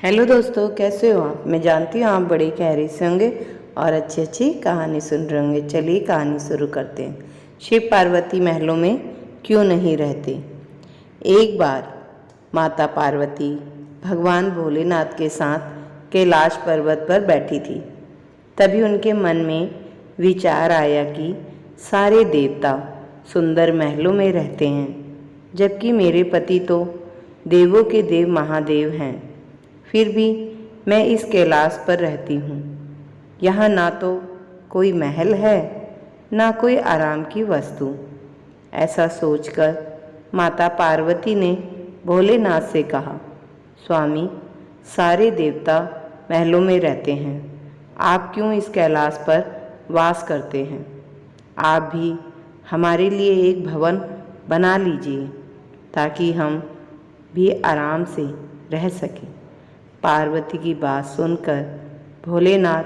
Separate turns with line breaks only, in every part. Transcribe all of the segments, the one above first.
Hello दोस्तों, कैसे हो आप। मैं जानती हूँ आप बड़ी खैरियत से होंगे और अच्छी अच्छी कहानी सुन रहे होंगे। चलिए कहानी शुरू करते हैं। शिव पार्वती महलों में क्यों नहीं रहते। एक बार माता पार्वती भगवान भोलेनाथ के साथ कैलाश पर्वत पर बैठी थी। तभी उनके मन में विचार आया कि सारे देवता सुंदर महलों में रहते हैं, जबकि मेरे पति तो देवों के देव महादेव हैं। फिर भी मैं इस कैलाश पर रहती हूँ। यहाँ ना तो कोई महल है, ना कोई आराम की वस्तु। ऐसा सोचकर माता पार्वती ने भोलेनाथ से कहा, स्वामी, सारे देवता महलों में रहते हैं, आप क्यों इस कैलाश पर वास करते हैं। आप भी हमारे लिए एक भवन बना लीजिए ताकि हम भी आराम से रह सकें। पार्वती की बात सुनकर भोलेनाथ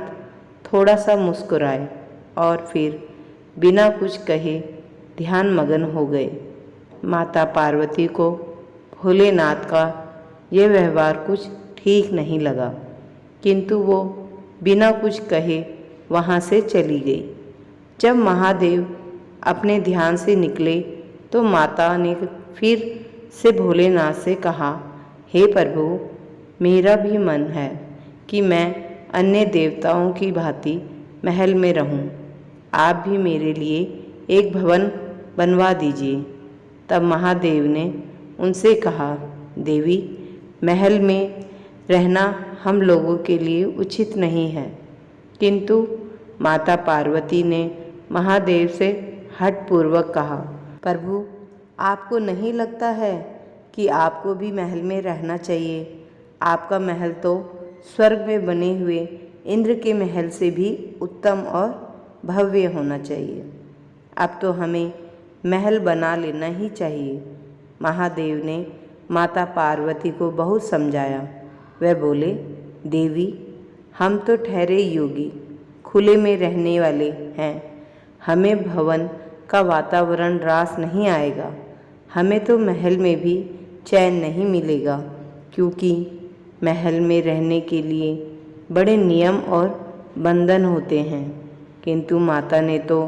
थोड़ा सा मुस्कुराए और फिर बिना कुछ कहे ध्यान मग्न हो गए। माता पार्वती को भोलेनाथ का यह व्यवहार कुछ ठीक नहीं लगा, किंतु वो बिना कुछ कहे वहाँ से चली गई। जब महादेव अपने ध्यान से निकले तो माता ने फिर से भोलेनाथ से कहा, हे प्रभु, मेरा भी मन है कि मैं अन्य देवताओं की भांति महल में रहूं। आप भी मेरे लिए एक भवन बनवा दीजिए। तब महादेव ने उनसे कहा, देवी, महल में रहना हम लोगों के लिए उचित नहीं है। किंतु माता पार्वती ने महादेव से हठपूर्वक कहा, प्रभु, आपको नहीं लगता है कि आपको भी महल में रहना चाहिए। आपका महल तो स्वर्ग में बने हुए इंद्र के महल से भी उत्तम और भव्य होना चाहिए। अब तो हमें महल बना लेना ही चाहिए। महादेव ने माता पार्वती को बहुत समझाया। वह बोले, देवी, हम तो ठहरे योगी, खुले में रहने वाले हैं। हमें भवन का वातावरण रास नहीं आएगा। हमें तो महल में भी चैन नहीं मिलेगा, क्योंकि महल में रहने के लिए बड़े नियम और बंधन होते हैं। किंतु माता ने तो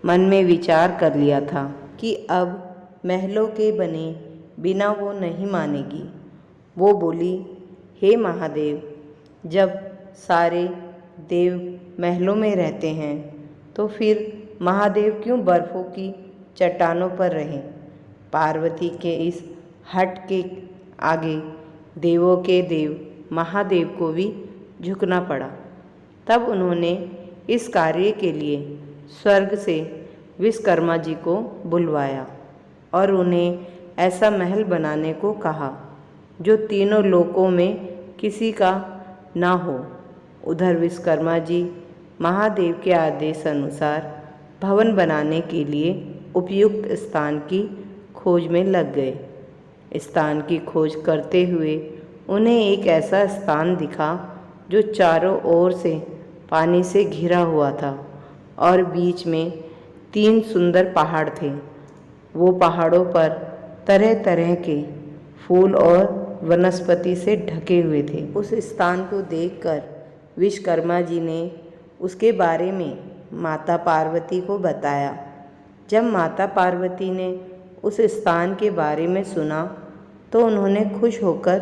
मन में विचार कर लिया था कि अब महलों के बने बिना वो नहीं मानेगी। वो बोली, हे महादेव, जब सारे देव महलों में रहते हैं तो फिर महादेव क्यों बर्फ़ों की चट्टानों पर रहें। पार्वती के इस हट के आगे देवों के देव महादेव को भी झुकना पड़ा। तब उन्होंने इस कार्य के लिए स्वर्ग से विश्वकर्मा जी को बुलवाया और उन्हें ऐसा महल बनाने को कहा जो तीनों लोकों में किसी का ना हो। उधर विश्वकर्मा जी महादेव के आदेश अनुसार भवन बनाने के लिए उपयुक्त स्थान की खोज में लग गए। स्थान की खोज करते हुए उन्हें एक ऐसा स्थान दिखा जो चारों ओर से पानी से घिरा हुआ था और बीच में 3 सुंदर पहाड़ थे। वो पहाड़ों पर तरह तरह के फूल और वनस्पति से ढके हुए थे। उस स्थान को देखकर विश्वकर्मा जी ने उसके बारे में माता पार्वती को बताया। जब माता पार्वती ने उस स्थान के बारे में सुना तो उन्होंने खुश होकर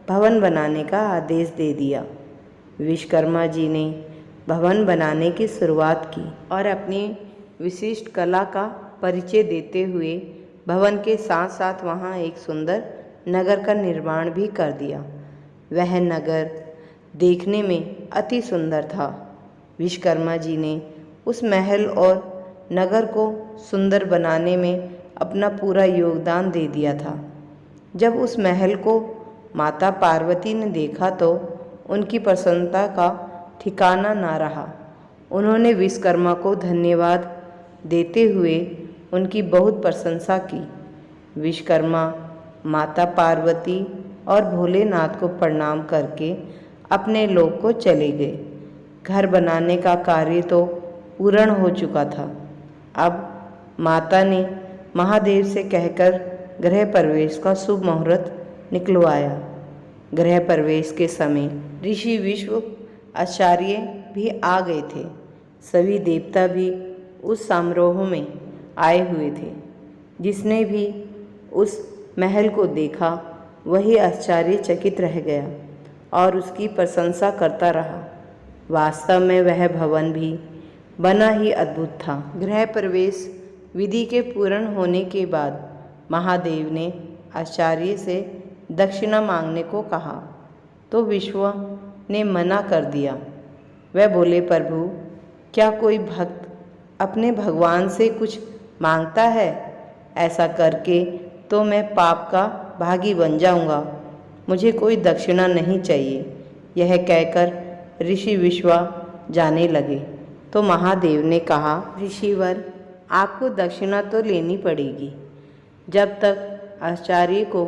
भवन बनाने का आदेश दे दिया। विश्वकर्मा जी ने भवन बनाने की शुरुआत की और अपनी विशिष्ट कला का परिचय देते हुए भवन के साथ साथ वहाँ एक सुंदर नगर का निर्माण भी कर दिया। वह नगर देखने में अति सुंदर था। विश्वकर्मा जी ने उस महल और नगर को सुंदर बनाने में अपना पूरा योगदान दे दिया था। जब उस महल को माता पार्वती ने देखा तो उनकी प्रसन्नता का ठिकाना ना रहा। उन्होंने विश्वकर्मा को धन्यवाद देते हुए उनकी बहुत प्रशंसा की। विश्वकर्मा माता पार्वती और भोलेनाथ को प्रणाम करके अपने लोक को चले गए। घर बनाने का कार्य तो पूर्ण हो चुका था। अब माता ने महादेव से कहकर गृह प्रवेश का शुभ मुहूर्त निकलवाया। गृह प्रवेश के समय ऋषि विश्व आचार्य भी आ गए थे। सभी देवता भी उस समारोह में आए हुए थे। जिसने भी उस महल को देखा वही आश्चर्यचकित रह गया और उसकी प्रशंसा करता रहा। वास्तव में वह भवन भी बना ही अद्भुत था। गृह प्रवेश विधि के पूर्ण होने के बाद महादेव ने आचार्य से दक्षिणा मांगने को कहा तो विश्व ने मना कर दिया। वह बोले, प्रभु, क्या कोई भक्त अपने भगवान से कुछ मांगता है? ऐसा करके तो मैं पाप का भागी बन जाऊंगा। मुझे कोई दक्षिणा नहीं चाहिए। यह कहकर ऋषि विश्वा जाने लगे तो महादेव ने कहा, ऋषिवर, आपको दक्षिणा तो लेनी पड़ेगी। जब तक आचार्य को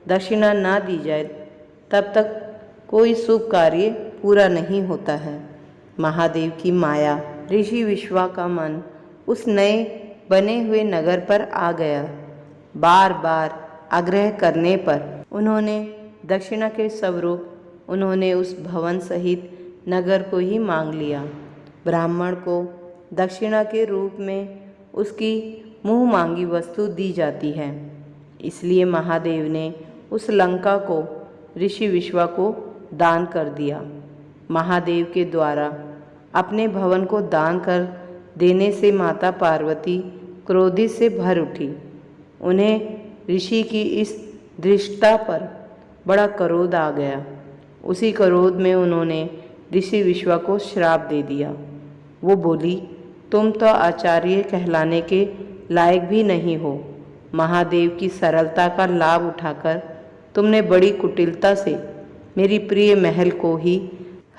दक्षिणा ना दी जाए तब तक कोई शुभ कार्य पूरा नहीं होता है। महादेव की माया ऋषि विश्वा का मन उस नए बने हुए नगर पर आ गया। बार बार आग्रह करने पर उन्होंने दक्षिणा के स्वरूप उन्होंने उस भवन सहित नगर को ही मांग लिया। ब्राह्मण को दक्षिणा के रूप में उसकी मुँह मांगी वस्तु दी जाती है। इसलिए महादेव ने उस लंका को ऋषि विश्वा को दान कर दिया। महादेव के द्वारा अपने भवन को दान कर देने से माता पार्वती क्रोधित से भर उठी। उन्हें ऋषि की इस धृष्टता पर बड़ा क्रोध आ गया। उसी क्रोध में उन्होंने ऋषि विश्वा को श्राप दे दिया। वो बोली, तुम तो आचार्य कहलाने के लायक भी नहीं हो। महादेव की सरलता का लाभ उठाकर तुमने बड़ी कुटिलता से मेरी प्रिय महल को ही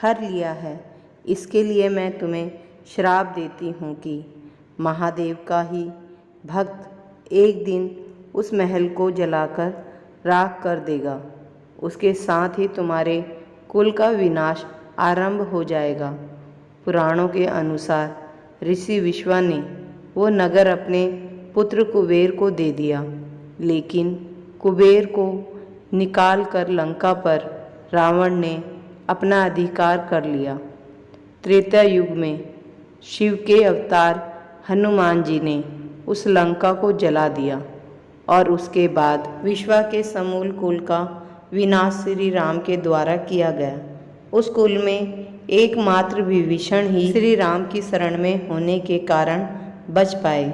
हर लिया है। इसके लिए मैं तुम्हें श्राप देती हूँ कि महादेव का ही भक्त एक दिन उस महल को जलाकर राख कर देगा। उसके साथ ही तुम्हारे कुल का विनाश आरंभ हो जाएगा। पुराणों के अनुसार ऋषि विश्वा ने वो नगर अपने पुत्र कुबेर को दे दिया, लेकिन कुबेर को निकाल कर लंका पर रावण ने अपना अधिकार कर लिया। त्रेता युग में शिव के अवतार हनुमान जी ने उस लंका को जला दिया और उसके बाद विश्वा के समूल कुल का विनाश श्री राम के द्वारा किया गया। उस कुल में एकमात्र विभीषण ही श्री राम की शरण में होने के कारण बच पाए।